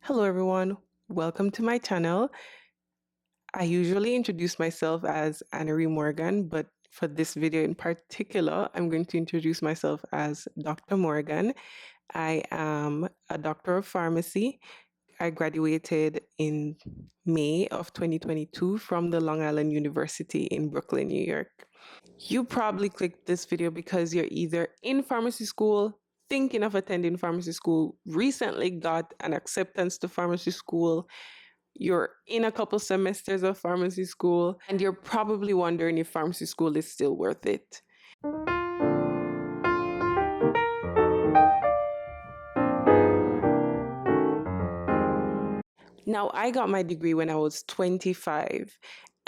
Hello everyone, welcome to my channel. I usually introduce myself as Annery Morgan, but for this video in particular, I'm going to introduce myself as Dr. Morgan. I am a doctor of pharmacy. I graduated in May of 2022 from the Long Island University in Brooklyn, New York. You probably clicked this video because you're either in pharmacy school, thinking of attending pharmacy school, recently got an acceptance to pharmacy school, you're in a couple semesters of pharmacy school, and you're probably wondering if pharmacy school is still worth it. Now, I got my degree when I was 25,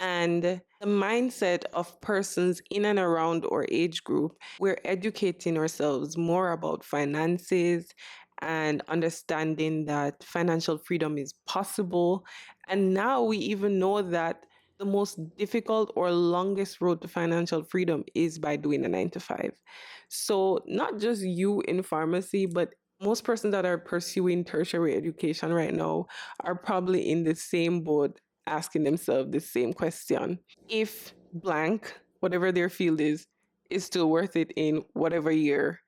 and the mindset of persons in and around our age group, we're educating ourselves more about finances and understanding that financial freedom is possible. And now we even know that the most difficult or longest road to financial freedom is by doing a 9 to 5. So, not just you in pharmacy, but most persons that are pursuing tertiary education right now are probably in the same boat asking themselves the same question. If blank, whatever their field is still worth it in whatever year,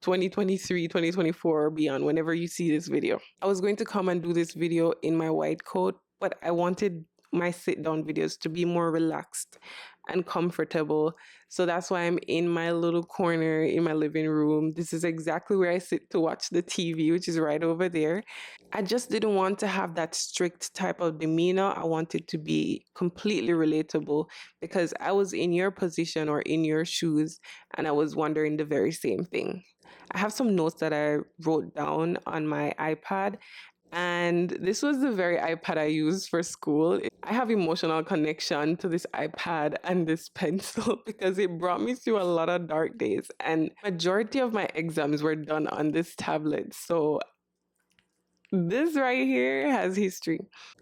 2023, 2024, or beyond, whenever you see this video. I was going to come and do this video in my white coat, but I wanted my sit down videos to be more relaxed and comfortable. So that's why I'm in my little corner in my living room. This is exactly where I sit to watch the TV, which is right over there. I just didn't want to have that strict type of demeanor. I wanted to be completely relatable because I was in your position or in your shoes and I was wondering the very same thing. I have some notes that I wrote down on my iPad, and this was the very iPad I used for school. I have emotional connection to this iPad and this pencil because it brought me through a lot of dark days, and majority of my exams were done on this tablet. So this right here has history.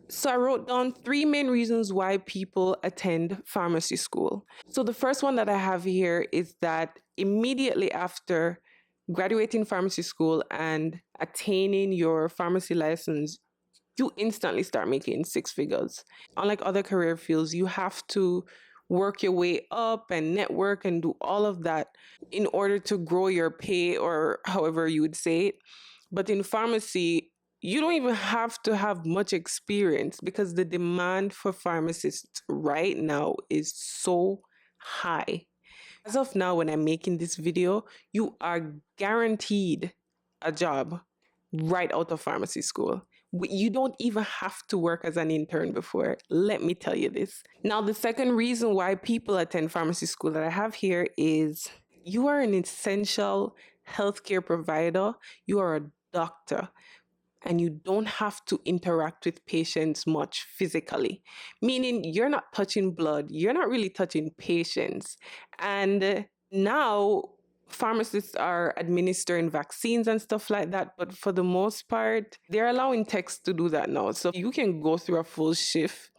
So I wrote down 3 main reasons why people attend pharmacy school. So the first one that I have here is that immediately after graduating pharmacy school and attaining your pharmacy license, you instantly start making 6 figures. Unlike other career fields, you have to work your way up and network and do all of that in order to grow your pay or however you would say it. But in pharmacy, you don't even have to have much experience because the demand for pharmacists right now is so high. As of now, when I'm making this video, you are guaranteed a job right out of pharmacy school. You don't even have to work as an intern before. Let me tell you this. Now, the second reason why people attend pharmacy school that I have here is you are an essential healthcare provider, you are a doctor, and you don't have to interact with patients much physically, meaning you're not touching blood, you're not really touching patients. And now pharmacists are administering vaccines and stuff like that, but for the most part, they're allowing techs to do that now. So you can go through a full shift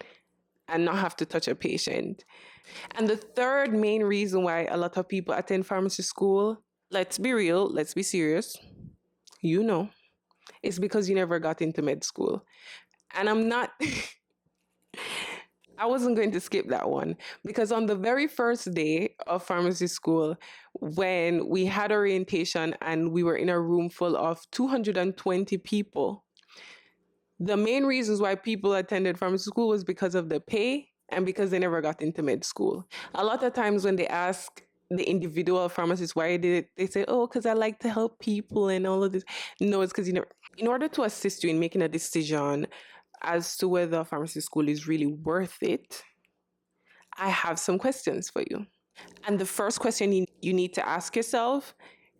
and not have to touch a patient. And the third main reason why a lot of people attend pharmacy school, let's be real, let's be serious, you know, it's because you never got into med school. And I'm not, I wasn't going to skip that one because on the very first day of pharmacy school, when we had orientation and we were in a room full of 220 people, the main reasons why people attended pharmacy school was because of the pay and because they never got into med school. A lot of times when they ask the individual pharmacist why did it, they say, oh, because I like to help people and all of this. No, it's because you never. In order to assist you in making a decision as to whether pharmacy school is really worth it, I have some questions for you. And the first question you need to ask yourself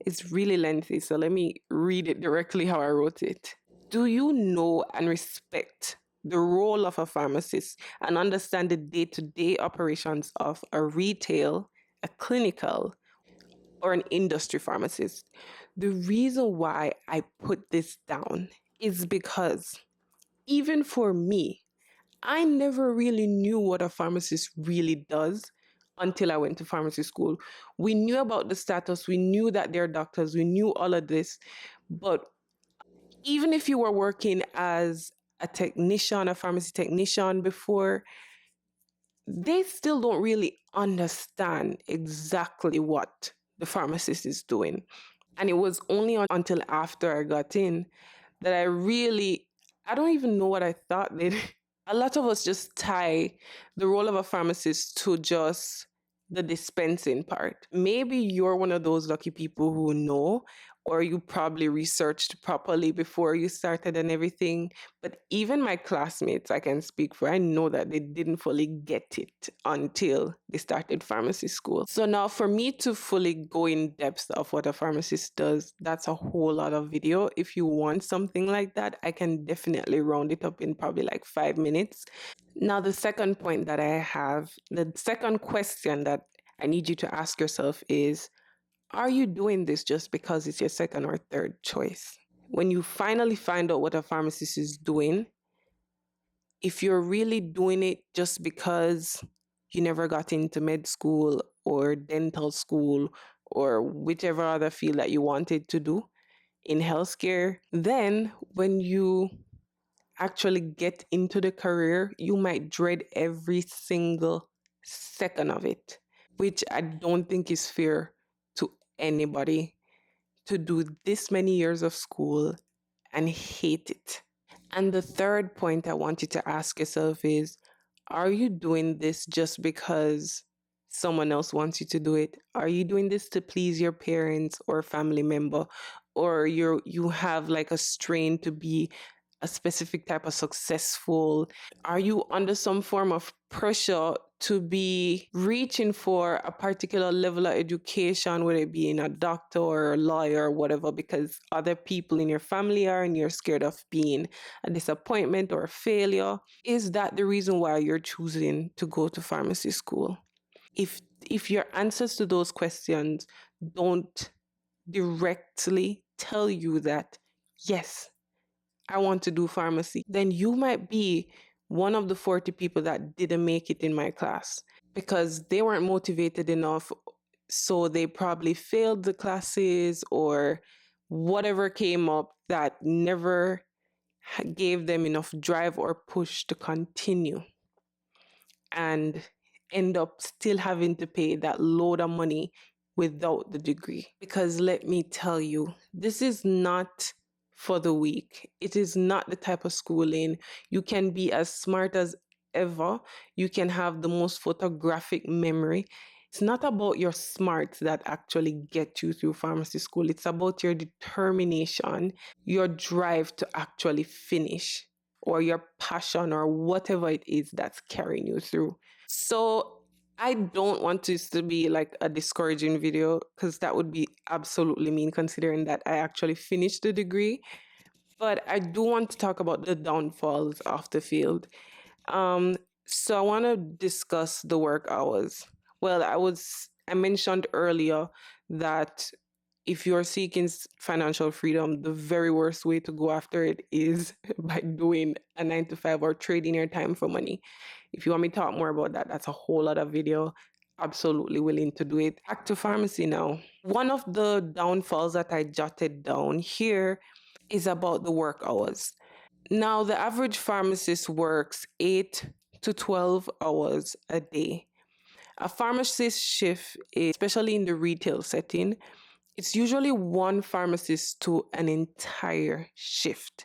is really lengthy. So let me read it directly how I wrote it. Do you know and respect the role of a pharmacist and understand the day to day operations of a retail, a clinical, or an industry pharmacist? The reason why I put this down is because even for me, I never really knew what a pharmacist really does until I went to pharmacy school. We knew about the status, we knew that they're doctors, we knew all of this, but even if you were working as a technician, a pharmacy technician before, they still don't really understand exactly what the pharmacist is doing. And it was only until after I got in that I don't even know what I thought. A lot of us just tie the role of a pharmacist to just the dispensing part. Maybe you're one of those lucky people who know, or you probably researched properly before you started and everything. But even my classmates, I can speak for, I know that they didn't fully get it until they started pharmacy school. So now for me to fully go in depth of what a pharmacist does, that's a whole lot of video. If you want something like that, I can definitely round it up in probably like 5 minutes. Now, the second point that I have, the second question that I need you to ask yourself is, are you doing this just because it's your second or third choice? When you finally find out what a pharmacist is doing, if you're really doing it just because you never got into med school or dental school or whichever other field that you wanted to do in healthcare, then when you actually get into the career, you might dread every single second of it, which I don't think is fair to anybody to do this many years of school and hate it. And the third point I want you to ask yourself is, are you doing this just because someone else wants you to do it? Are you doing this to please your parents or family member? Or you have like a strain to be a specific type of successful? Are you under some form of pressure to be reaching for a particular level of education, whether it be in a doctor or a lawyer or whatever, because other people in your family are and you're scared of being a disappointment or a failure? Is that the reason why you're choosing to go to pharmacy school? If your answers to those questions don't directly tell you that, yes, I want to do pharmacy, then you might be one of the 40 people that didn't make it in my class because they weren't motivated enough. So they probably failed the classes or whatever came up that never gave them enough drive or push to continue and end up still having to pay that load of money without the degree. Because let me tell you, this is not for the weak. It is not the type of schooling. You can be as smart as ever. You can have the most photographic memory. It's not about your smarts that actually get you through pharmacy school. It's about your determination, your drive to actually finish, or your passion, or whatever it is that's carrying you through. So I don't want this to be like a discouraging video because that would be absolutely mean considering that I actually finished the degree. But I do want to talk about the downfalls of the field. Um, so I want to discuss the work hours. Well, I mentioned earlier that if you're seeking financial freedom, the very worst way to go after it is by doing a 9 to 5 or trading your time for money. If you want me to talk more about that, that's a whole other video. Absolutely willing to do it. Back to pharmacy now. One of the downfalls that I jotted down here is about the work hours. Now, the average pharmacist works 8 to 12 hours a day. A pharmacist shift, especially in the retail setting, it's usually one pharmacist to an entire shift.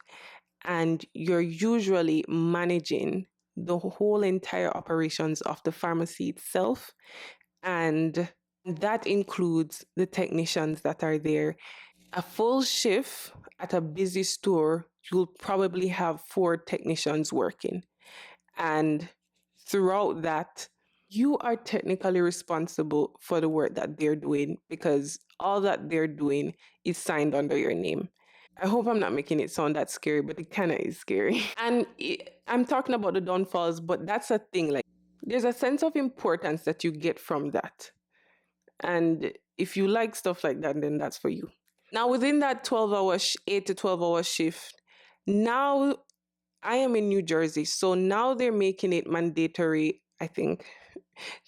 And you're usually managing the whole entire operations of the pharmacy itself. And that includes the technicians that are there. A full shift at a busy store, you'll probably have 4 technicians working. And throughout that, you are technically responsible for the work that they're doing because all that they're doing is signed under your name. I hope I'm not making it sound that scary, but it kind of is scary. And I'm talking about the downfalls, but that's a thing. Like, there's a sense of importance that you get from that. And if you like stuff like that, then that's for you. Now, within that 8 to 12 hour shift, now I am in New Jersey. So now they're making it mandatory, I think,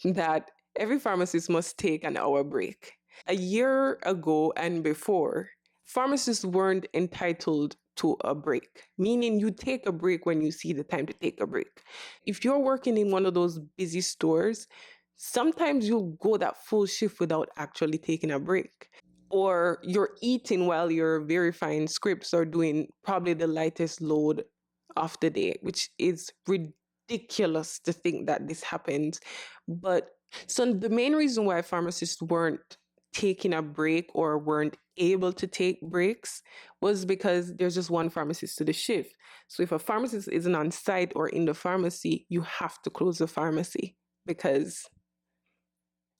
that every pharmacist must take an hour break. A year ago and before, pharmacists weren't entitled to a break, meaning you take a break when you see the time to take a break. If you're working in one of those busy stores, sometimes you'll go that full shift without actually taking a break. Or you're eating while you're verifying scripts or doing probably the lightest load of the day, which is ridiculous to think that this happens. But so the main reason why pharmacists weren't taking a break or weren't able to take breaks was because there's just one pharmacist to the shift. So if a pharmacist isn't on site or in the pharmacy, you have to close the pharmacy because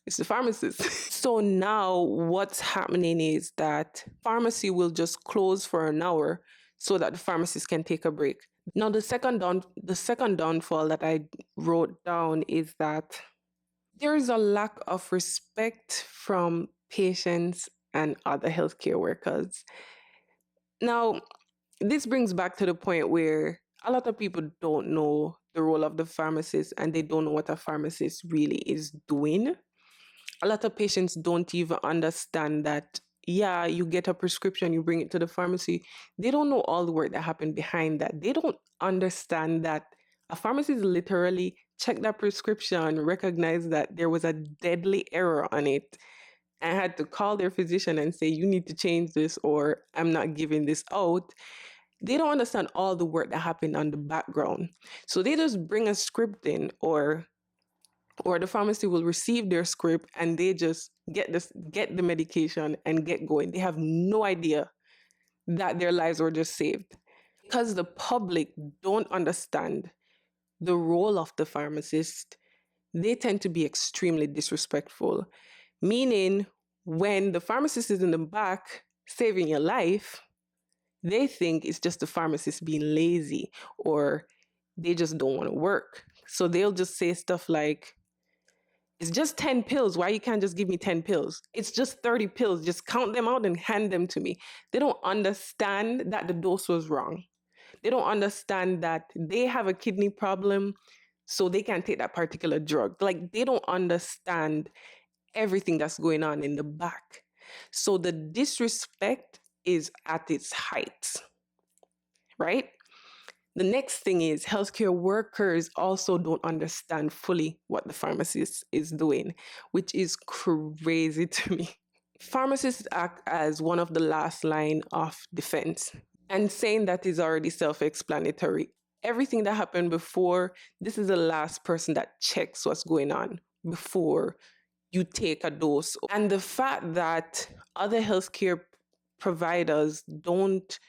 it's the pharmacist. So now what's happening is that pharmacy will just close for an hour so that the pharmacist can take a break. Now the second downfall that I wrote down is that there is a lack of respect from patients and other healthcare workers. Now, this brings back to the point where a lot of people don't know the role of the pharmacist and they don't know what a pharmacist really is doing. A lot of patients don't even understand that, yeah, you get a prescription, you bring it to the pharmacy. They don't know all the work that happened behind that. They don't understand that a pharmacist literally checked that prescription, recognized that there was a deadly error on it, and had to call their physician and say, you need to change this or I'm not giving this out. They don't understand all the work that happened on the background. So they just bring a script in, or the pharmacy will receive their script and they just get the medication and get going. They have no idea that their lives were just saved. Because the public don't understand the role of the pharmacist, they tend to be extremely disrespectful. Meaning, when the pharmacist is in the back saving your life, they think it's just the pharmacist being lazy or they just don't want to work. So they'll just say stuff like, it's just 10 pills. Why you can't just give me 10 pills? It's just 30 pills. Just count them out and hand them to me. They don't understand that the dose was wrong. They don't understand that they have a kidney problem, so they can't take that particular drug. Like, they don't understand everything that's going on in the back. So the disrespect is at its height, right? The next thing is healthcare workers also don't understand fully what the pharmacist is doing, which is crazy to me. Pharmacists act as one of the last line of defense, and saying that is already self-explanatory. Everything that happened before, this is the last person that checks what's going on before you take a dose. And the fact that other healthcare providers don't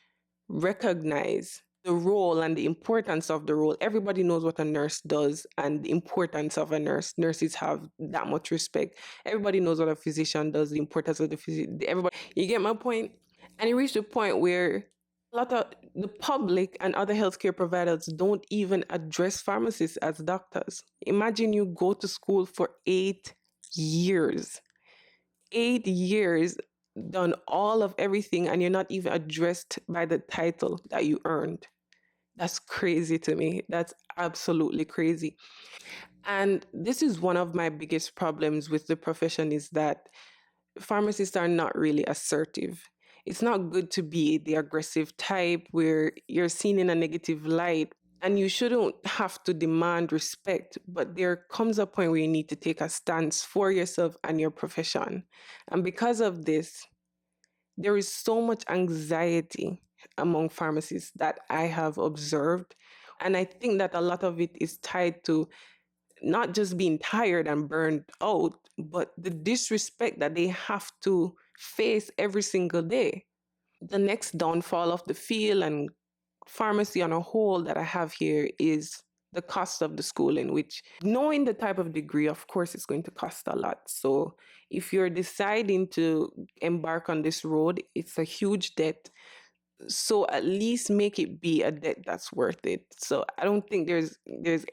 recognize the role and the importance of the role. Everybody knows what a nurse does and the importance of a nurse. Nurses have that much respect. Everybody knows what a physician does, the importance of the physician. Everybody, you get my point? And it reached a point where a lot of the public and other healthcare providers don't even address pharmacists as doctors. Imagine you go to school for 8 years. 8 years, done all of everything, and you're not even addressed by the title that you earned. That's crazy to me. That's absolutely crazy. And this is one of my biggest problems with the profession, is that pharmacists are not really assertive. It's not good to be the aggressive type where you're seen in a negative light, and you shouldn't have to demand respect, but there comes a point where you need to take a stance for yourself and your profession. And because of this, there is so much anxiety among pharmacists that I have observed. And I think that a lot of it is tied to not just being tired and burned out, but the disrespect that they have to face every single day. The next downfall of the field and pharmacy on a whole that I have here is the cost of the schooling, which, knowing the type of degree, of course, it's going to cost a lot. So if you're deciding to embark on this road, it's a huge debt. So at least make it be a debt that's worth it. So I don't think there's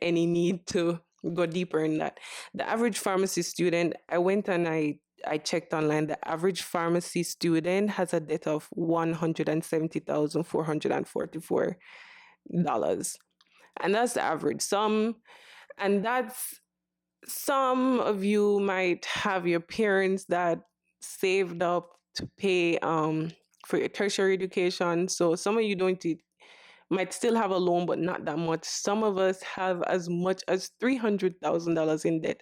any need to go deeper in that. The average pharmacy student, I went and I checked online, the average pharmacy student has a debt of $170,444. And that's the average. Some of you might have your parents that saved up to pay for your tertiary education. So some of you might still have a loan, but not that much. Some of us have as much as $300,000 in debt,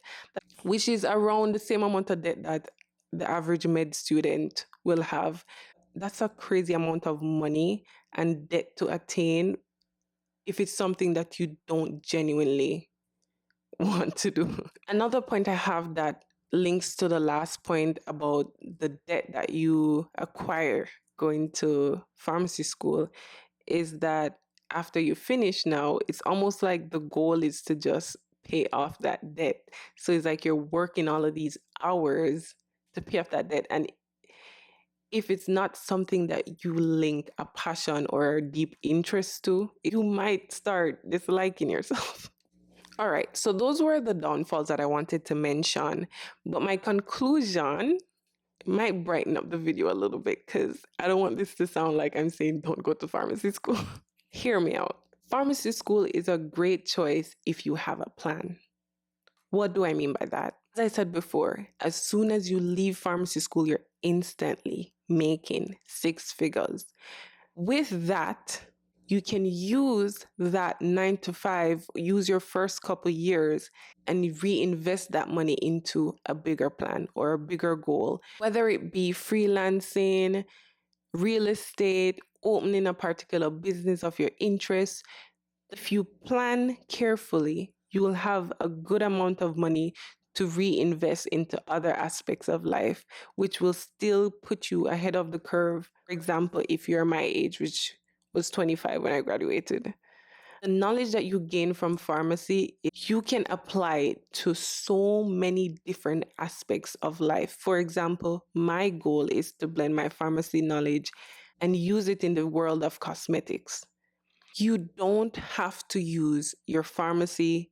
which is around the same amount of debt that the average med student will have. That's a crazy amount of money and debt to attain if it's something that you don't genuinely want to do. Another point I have that links to the last point about the debt that you acquire going to pharmacy school is that after you finish now, it's almost like the goal is to just pay off that debt. So it's like you're working all of these hours to pay off that debt. And if it's not something that you link a passion or a deep interest to, you might start disliking yourself. All right, so those were the downfalls that I wanted to mention. But my conclusion might brighten up the video a little bit because I don't want this to sound like I'm saying don't go to pharmacy school. Hear me out. Pharmacy school is a great choice if you have a plan. What do I mean by that? As I said before, as soon as you leave pharmacy school, you're instantly making six figures. With that, you can use that 9 to 5, use your first couple years and reinvest that money into a bigger plan or a bigger goal, whether it be freelancing, real estate, opening a particular business of your interest. If you plan carefully, you will have a good amount of money to reinvest into other aspects of life, which will still put you ahead of the curve. For example, if you're my age, which was 25 when I graduated, the knowledge that you gain from pharmacy, you can apply it to so many different aspects of life. For example, my goal is to blend my pharmacy knowledge and use it in the world of cosmetics. You don't have to use your pharmacy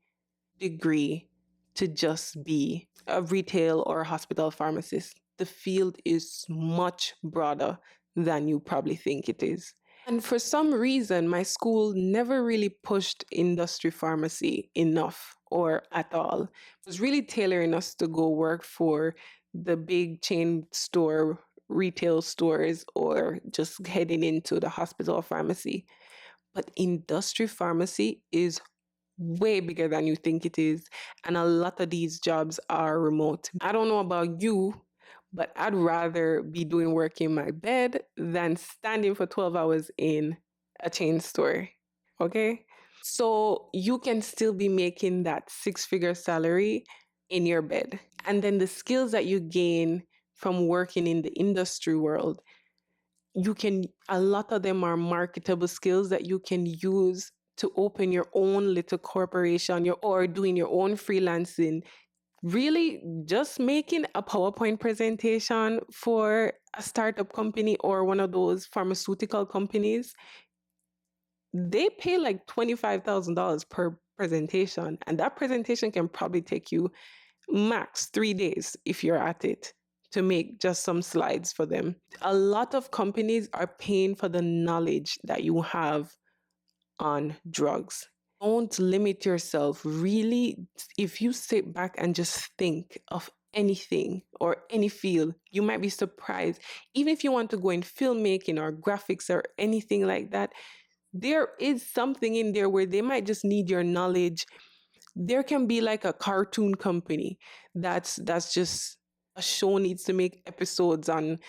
degree to just be a retail or hospital pharmacist. The field is much broader than you probably think it is. And for some reason, my school never really pushed industry pharmacy enough or at all. It was really tailoring us to go work for the big chain store, retail stores, or just heading into the hospital pharmacy. But industry pharmacy is way bigger than you think it is. And a lot of these jobs are remote. I don't know about you, but I'd rather be doing work in my bed than standing for 12 hours in a chain store. Okay? So you can still be making that six-figure salary in your bed. And then the skills that you gain from working in the industry world, a lot of them are marketable skills that you can use to open your own little corporation or doing your own freelancing. Really, just making a PowerPoint presentation for a startup company or one of those pharmaceutical companies, they pay like $25,000 per presentation. And that presentation can probably take you max 3 days if you're at it to make just some slides for them. A lot of companies are paying for the knowledge that you have on drugs. Don't limit yourself. Really, if you sit back and just think of anything or any field, you might be surprised. Even if you want to go in filmmaking or graphics or anything like that, there is something in there where they might just need your knowledge. There can be like a cartoon company that's just a show needs to make episodes on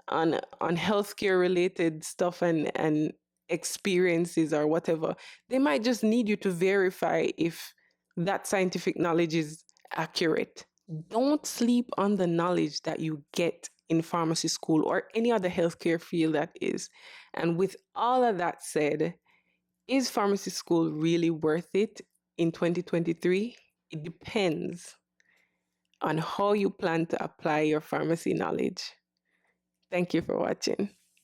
healthcare related stuff and experiences or whatever. They might just need you to verify if that scientific knowledge is accurate. Don't sleep on the knowledge that you get in pharmacy school or any other healthcare field that is. And with all of that said, is pharmacy school really worth it in 2023? It depends on how you plan to apply your pharmacy knowledge. Thank you for watching.